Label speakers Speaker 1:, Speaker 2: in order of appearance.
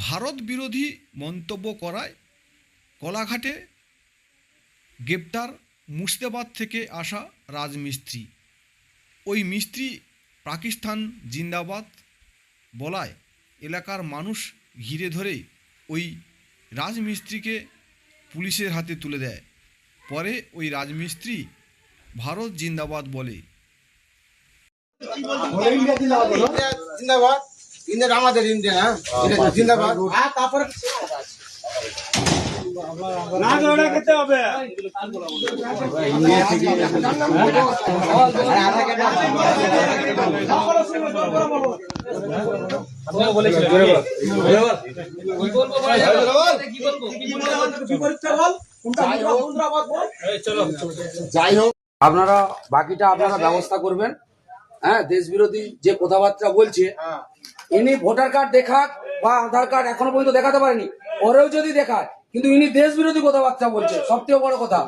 Speaker 1: ভারত বিরোধী মন্তব্য করায় কোলাঘাটে গ্রেপ্তার মুর্শিদাবাদ থেকে আসা রাজমিস্ত্রি। ওই মিস্ত্রি পাকিস্তান জিন্দাবাদ বলায় এলাকার মানুষ ঘিরে ধরে ওই রাজমিস্ত্রিকে পুলিশের হাতে তুলে দেয়। পরে ওই রাজমিস্ত্রি ভারত জিন্দাবাদ বলে।
Speaker 2: জিন্দাবাদ ইন্ডিয়া আমাদের ইন্ডিয়া জিন্দাবাদ তারপরে না ওটা খেতে হবে
Speaker 3: যাই হোক আপনারা বাকিটা আপনারা ব্যবস্থা করবেন। হ্যাঁ, দেশ বিরোধী যে কথাবার্তা বলছে, ইনি ভোটার কার্ড দেখাক বা আধার কার্ড এখনো পর্যন্ত দেখাতে পারেনি, পরেও যদি দেখায়, কিন্তু ইনি দেশ বিরোধী কথাবার্তা বলছে। সবথেকে বড় কথা